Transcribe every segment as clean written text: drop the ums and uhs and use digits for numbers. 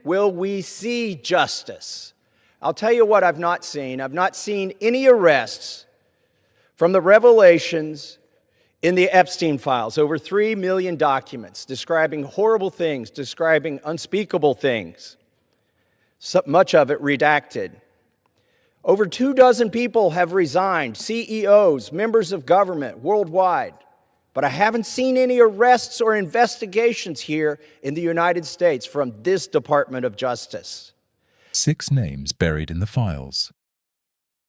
will we see justice? I'll tell you what I've not seen. I've not seen any arrests from the revelations in the Epstein files, over 3 million documents describing horrible things, describing unspeakable things, so much of it redacted. Over 24 people have resigned, CEOs, members of government worldwide, but I haven't seen any arrests or investigations here in the United States from this Department of Justice. 6 names buried in the files.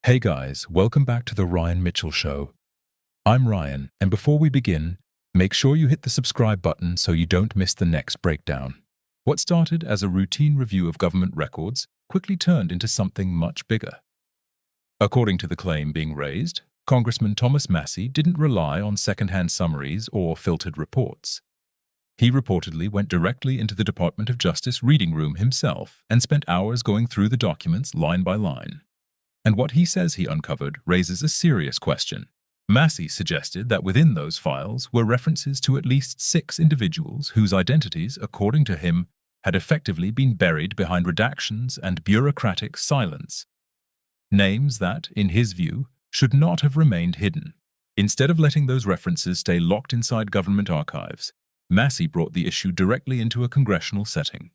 Hey guys, welcome back to the Ryan Mitchell Show. I'm Ryan, and before we begin, make sure you hit the subscribe button so you don't miss the next breakdown. What started as a routine review of government records quickly turned into something much bigger. According to the claim being raised, Congressman Thomas Massie didn't rely on second-hand summaries or filtered reports. He reportedly went directly into the Department of Justice reading room himself and spent hours going through the documents line by line. And what he says he uncovered raises a serious question. Massie suggested that within those files were references to at least 6 individuals whose identities, according to him, had effectively been buried behind redactions and bureaucratic silence. Names that, in his view, should not have remained hidden. Instead of letting those references stay locked inside government archives, Massie brought the issue directly into a congressional setting.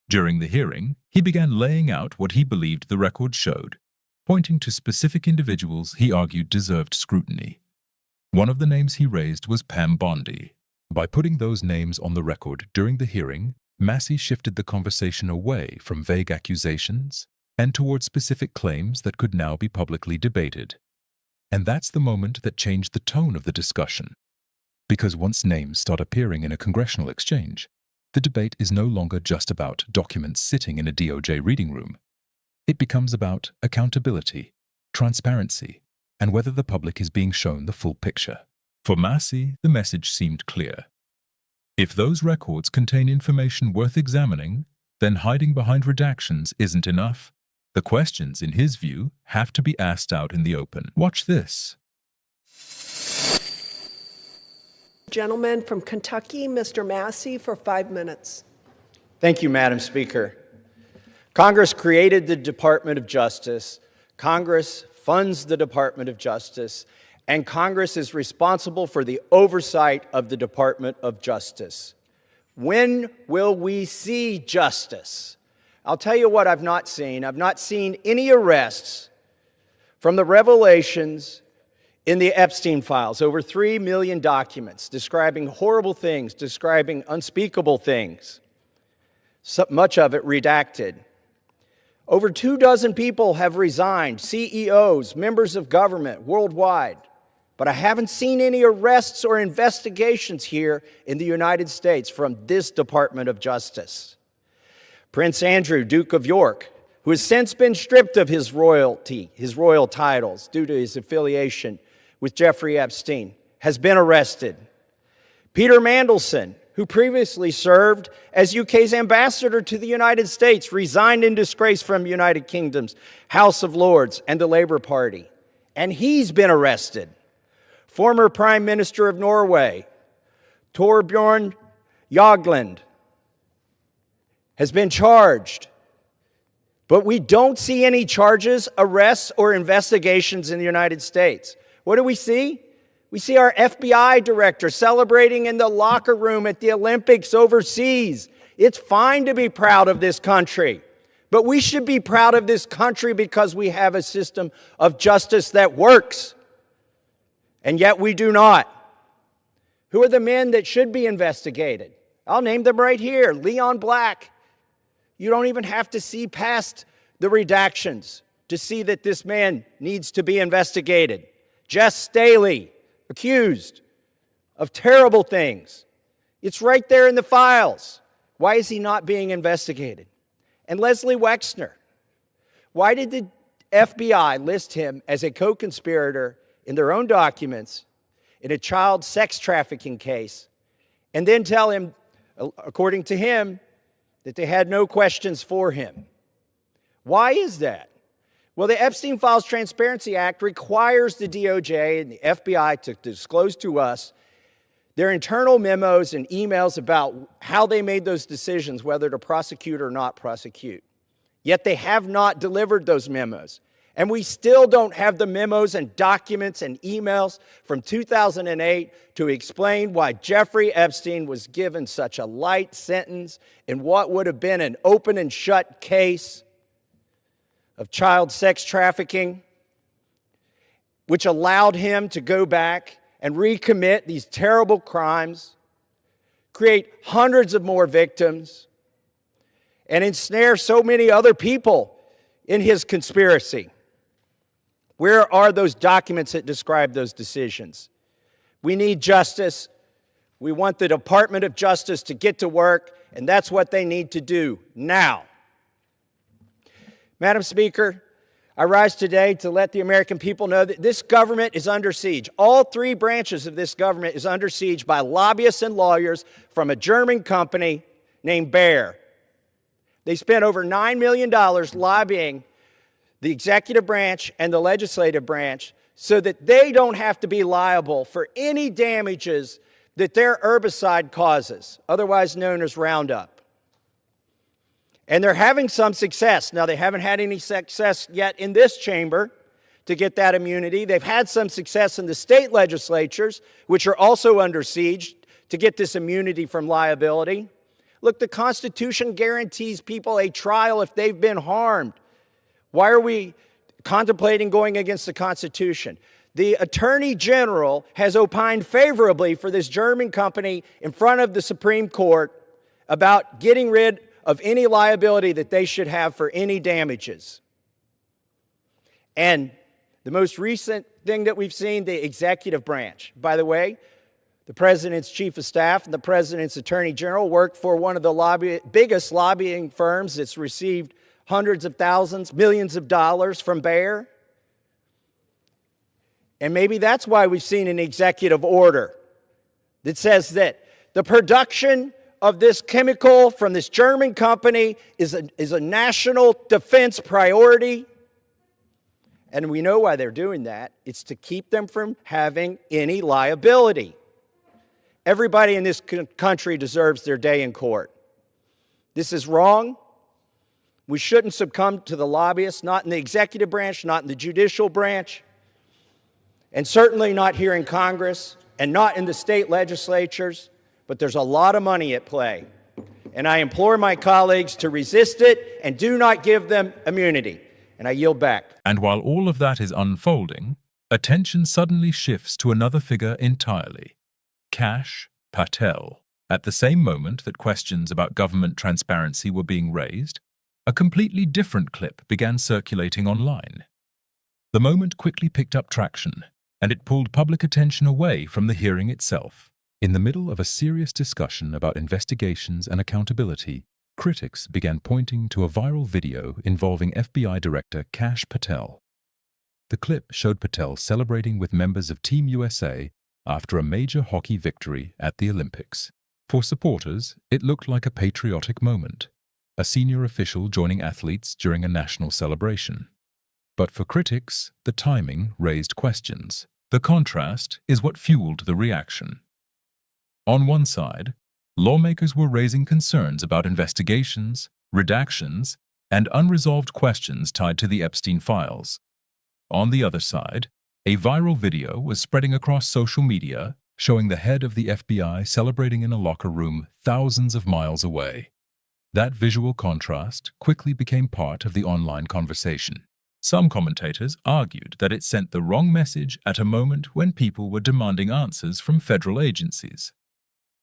During the hearing, he began laying out what he believed the record showed, pointing to specific individuals he argued deserved scrutiny. One of the names he raised was Pam Bondi. By putting those names on the record during the hearing, Massie shifted the conversation away from vague accusations and toward specific claims that could now be publicly debated. And that's the moment that changed the tone of the discussion. Because once names start appearing in a congressional exchange, the debate is no longer just about documents sitting in a DOJ reading room. It becomes about accountability, transparency, and whether the public is being shown the full picture. For Massie, the message seemed clear. If those records contain information worth examining, then hiding behind redactions isn't enough. The questions, in his view, have to be asked out in the open. Watch this. Gentleman from Kentucky, Mr. Massie, for 5 minutes. Thank you, Madam Speaker. Congress created the Department of Justice. Congress funds the Department of Justice, and Congress is responsible for the oversight of the Department of Justice. When will we see justice? I'll tell you what I've not seen. I've not seen any arrests from the revelations in the Epstein files, over 3 million documents describing horrible things, describing unspeakable things, so much of it redacted. Over 24 people have resigned, CEOs, members of government worldwide, but I haven't seen any arrests or investigations here in the United States from this Department of Justice. Prince Andrew, Duke of York, who has since been stripped of his royal titles due to his affiliation with Jeffrey Epstein, has been arrested. Peter Mandelson, who previously served as UK's ambassador to the United States, resigned in disgrace from United Kingdom's House of Lords and the Labour Party, and he's been arrested. Former Prime Minister of Norway, Torbjørn Jagland, has been charged, but we don't see any charges, arrests, or investigations in the United States. What do we see? We see our FBI director celebrating in the locker room at the Olympics overseas. It's fine to be proud of this country, but we should be proud of this country because we have a system of justice that works, and yet we do not. Who are the men that should be investigated? I'll name them right here. Leon Black. You don't even have to see past the redactions to see that this man needs to be investigated. Jess Staley, accused of terrible things. It's right there in the files. Why is he not being investigated? And Leslie Wexner. Why did the FBI list him as a co-conspirator in their own documents in a child sex trafficking case and then tell him, according to him, that they had no questions for him? Why is that? Well, the Epstein Files Transparency Act requires the DOJ and the FBI to disclose to us their internal memos and emails about how they made those decisions, whether to prosecute or not prosecute. Yet they have not delivered those memos. And we still don't have the memos and documents and emails from 2008 to explain why Jeffrey Epstein was given such a light sentence in what would have been an open and shut case of child sex trafficking, which allowed him to go back and recommit these terrible crimes, create hundreds of more victims, and ensnare so many other people in his conspiracy. Where are those documents that describe those decisions? We need justice. We want the Department of Justice to get to work, and that's what they need to do now. Madam Speaker, I rise today to let the American people know that this government is under siege. All three branches of this government is under siege by lobbyists and lawyers from a German company named Bayer. They spent over $9 million lobbying the executive branch and the legislative branch so that they don't have to be liable for any damages that their herbicide causes, otherwise known as Roundup. And they're having some success. Now, they haven't had any success yet in this chamber to get that immunity. They've had some success in the state legislatures, which are also under siege, to get this immunity from liability. Look, the Constitution guarantees people a trial if they've been harmed. Why are we contemplating going against the Constitution? The Attorney General has opined favorably for this German company in front of the Supreme Court about getting rid of any liability that they should have for any damages. And the most recent thing that we've seen, the executive branch. By the way, the President's Chief of Staff and the President's Attorney General work for one of the biggest lobbying firms that's received hundreds of thousands, millions of dollars from Bayer. And maybe that's why we've seen an executive order that says that the production of this chemical from this German company is a national defense priority. And we know why they're doing that. It's to keep them from having any liability. Everybody in this country deserves their day in court. This is wrong. We shouldn't succumb to the lobbyists, not in the executive branch, not in the judicial branch, and certainly not here in Congress, and not in the state legislatures, but there's a lot of money at play. And I implore my colleagues to resist it and do not give them immunity. And I yield back. And while all of that is unfolding, attention suddenly shifts to another figure entirely, Kash Patel. At the same moment that questions about government transparency were being raised, a completely different clip began circulating online. The moment quickly picked up traction, and it pulled public attention away from the hearing itself. In the middle of a serious discussion about investigations and accountability, critics began pointing to a viral video involving FBI Director Kash Patel. The clip showed Patel celebrating with members of Team USA after a major hockey victory at the Olympics. For supporters, it looked like a patriotic moment, a senior official joining athletes during a national celebration. But for critics, the timing raised questions. The contrast is what fueled the reaction. On one side, lawmakers were raising concerns about investigations, redactions, and unresolved questions tied to the Epstein files. On the other side, a viral video was spreading across social media showing the head of the FBI celebrating in a locker room thousands of miles away. That visual contrast quickly became part of the online conversation. Some commentators argued that it sent the wrong message at a moment when people were demanding answers from federal agencies.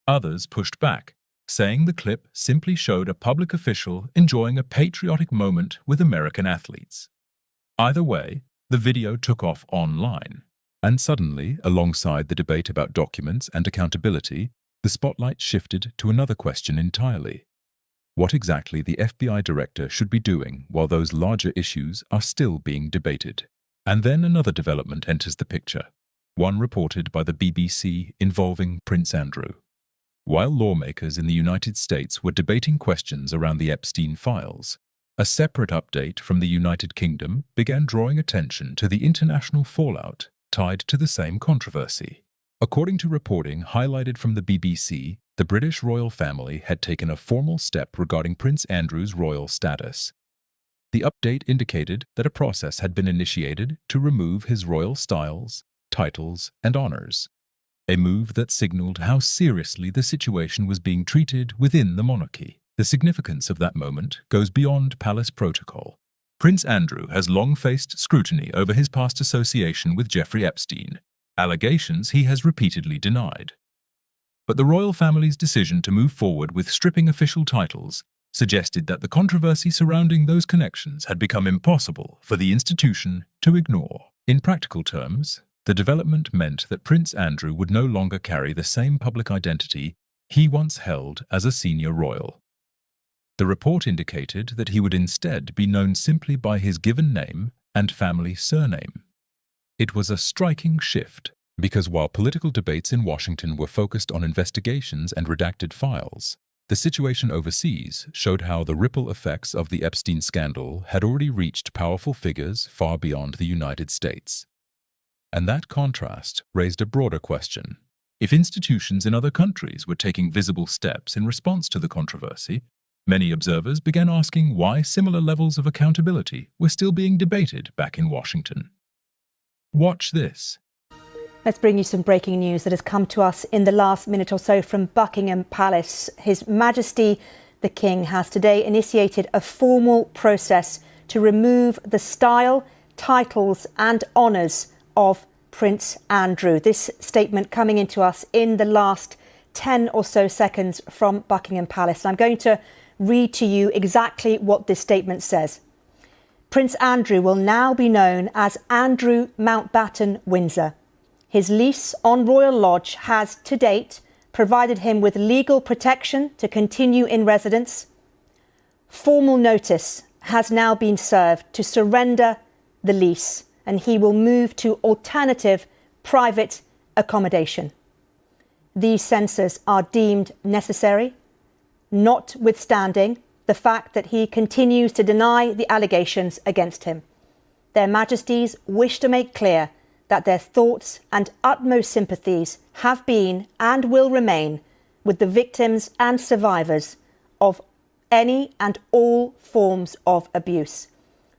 Others pushed back, saying the clip simply showed a public official enjoying a patriotic moment with American athletes. Either way, the video took off online. And suddenly, alongside the debate about documents and accountability, the spotlight shifted to another question entirely. What exactly the FBI director should be doing while those larger issues are still being debated. And then another development enters the picture, one reported by the BBC involving Prince Andrew. While lawmakers in the United States were debating questions around the Epstein files, a separate update from the United Kingdom began drawing attention to the international fallout tied to the same controversy. According to reporting highlighted from the BBC, the British royal family had taken a formal step regarding Prince Andrew's royal status. The update indicated that a process had been initiated to remove his royal styles, titles, and honours, a move that signalled how seriously the situation was being treated within the monarchy. The significance of that moment goes beyond palace protocol. Prince Andrew has long faced scrutiny over his past association with Jeffrey Epstein, allegations he has repeatedly denied. But the royal family's decision to move forward with stripping official titles suggested that the controversy surrounding those connections had become impossible for the institution to ignore. In practical terms, the development meant that Prince Andrew would no longer carry the same public identity he once held as a senior royal. The report indicated that he would instead be known simply by his given name and family surname. It was a striking shift, because while political debates in Washington were focused on investigations and redacted files, the situation overseas showed how the ripple effects of the Epstein scandal had already reached powerful figures far beyond the United States. And that contrast raised a broader question. If institutions in other countries were taking visible steps in response to the controversy, many observers began asking why similar levels of accountability were still being debated back in Washington. Watch this. Let's bring you some breaking news that has come to us in the last minute or so from Buckingham Palace. His Majesty the King has today initiated a formal process to remove the style, titles and honours of Prince Andrew. This statement coming into us in the last 10 or so seconds from Buckingham Palace. And I'm going to read to you exactly what this statement says. Prince Andrew will now be known as Andrew Mountbatten Windsor. His lease on Royal Lodge has, to date, provided him with legal protection to continue in residence. Formal notice has now been served to surrender the lease, and he will move to alternative private accommodation. These censors are deemed necessary, notwithstanding the fact that he continues to deny the allegations against him. Their Majesties wish to make clear that their thoughts and utmost sympathies have been and will remain with the victims and survivors of any and all forms of abuse.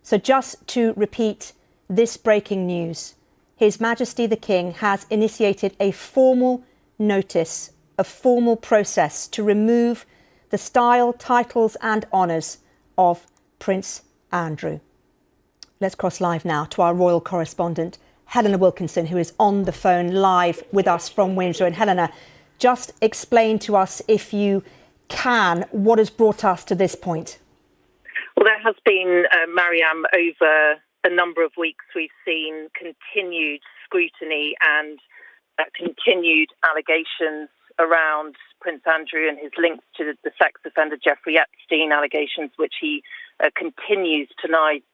So just to repeat this breaking news, His Majesty the King has initiated a formal notice, a formal process to remove the style, titles and honours of Prince Andrew. Let's cross live now to our royal correspondent, Helena Wilkinson, who is on the phone live with us from Windsor. And Helena, just explain to us, if you can, what has brought us to this point. Well, there has been, Mariam, over a number of weeks, we've seen continued scrutiny and continued allegations around Prince Andrew and his links to the sex offender Jeffrey Epstein allegations, which he continues to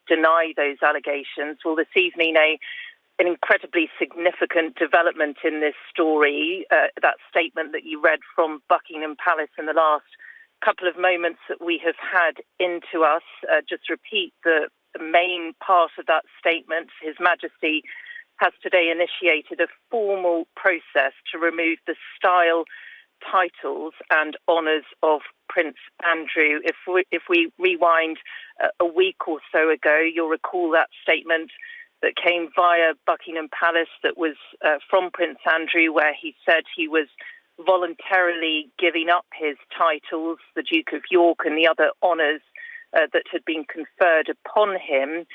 deny those allegations. Well, this evening, an incredibly significant development in this story, that statement that you read from Buckingham Palace in the last couple of moments that we have had into us. Just repeat the main part of that statement. His Majesty has today initiated a formal process to remove the style, titles and honours of Prince Andrew. If we rewind a week or so ago, you'll recall that statement that came via Buckingham Palace that was from Prince Andrew, where he said he was voluntarily giving up his titles, the Duke of York and the other honours that had been conferred upon him.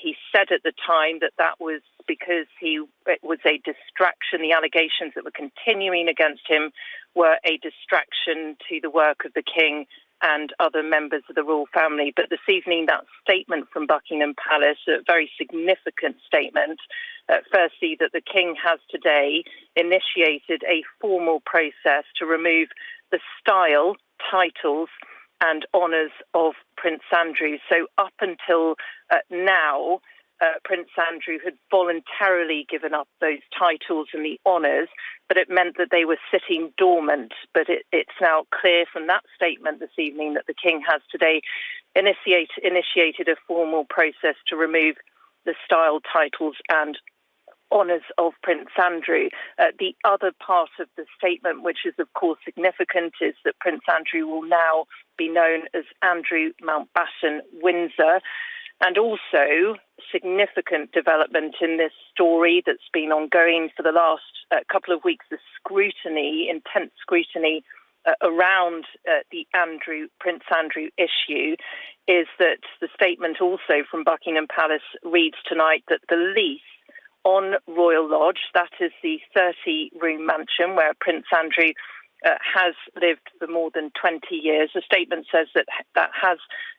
He said at the time that was because it was a distraction. The allegations that were continuing against him were a distraction to the work of the King and other members of the royal family. But this evening, that statement from Buckingham Palace, a very significant statement, firstly, that the King has today initiated a formal process to remove the style, titles and honours of Prince Andrew. So up until now, Prince Andrew had voluntarily given up those titles and the honours, but it meant that they were sitting dormant. But it's now clear from that statement this evening that the King has today initiated a formal process to remove the style, titles and honours of Prince Andrew. The other part of the statement, which is of course significant, is that Prince Andrew will now be known as Andrew Mountbatten Windsor. And also, significant development in this story that's been ongoing for the last couple of weeks, the scrutiny, intense scrutiny around the Prince Andrew issue, is that the statement also from Buckingham Palace reads tonight that the lease on Royal Lodge, that is the 30-room mansion where Prince Andrew has lived for more than 20 years. The statement says that that has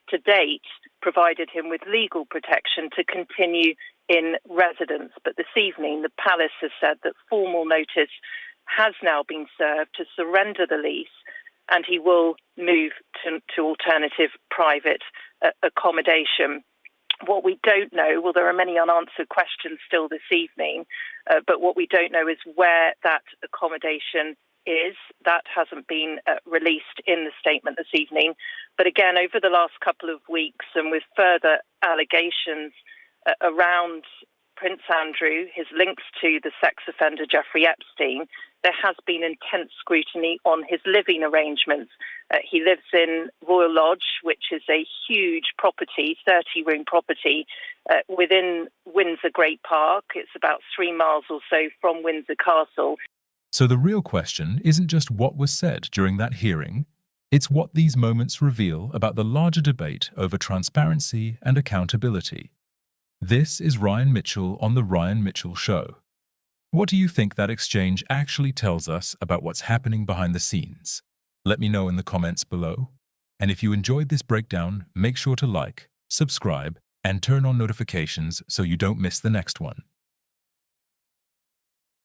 to date provided him with legal protection to continue in residence. But this evening, the palace has said that formal notice has now been served to surrender the lease, and he will move to alternative private accommodation. What we don't know, well, there are many unanswered questions still this evening, but what we don't know is where that accommodation is. That hasn't been released in the statement this evening. But again, over the last couple of weeks, and with further allegations around Prince Andrew, his links to the sex offender Jeffrey Epstein, there has been intense scrutiny on his living arrangements. He lives in Royal Lodge, which is a huge property, 30-room property, within Windsor Great Park. It's about 3 miles or so from Windsor Castle. So the real question isn't just what was said during that hearing, it's what these moments reveal about the larger debate over transparency and accountability. This is Ryan Mitchell on The Ryan Mitchell Show. What do you think that exchange actually tells us about what's happening behind the scenes? Let me know in the comments below. And if you enjoyed this breakdown, make sure to like, subscribe, and turn on notifications so you don't miss the next one.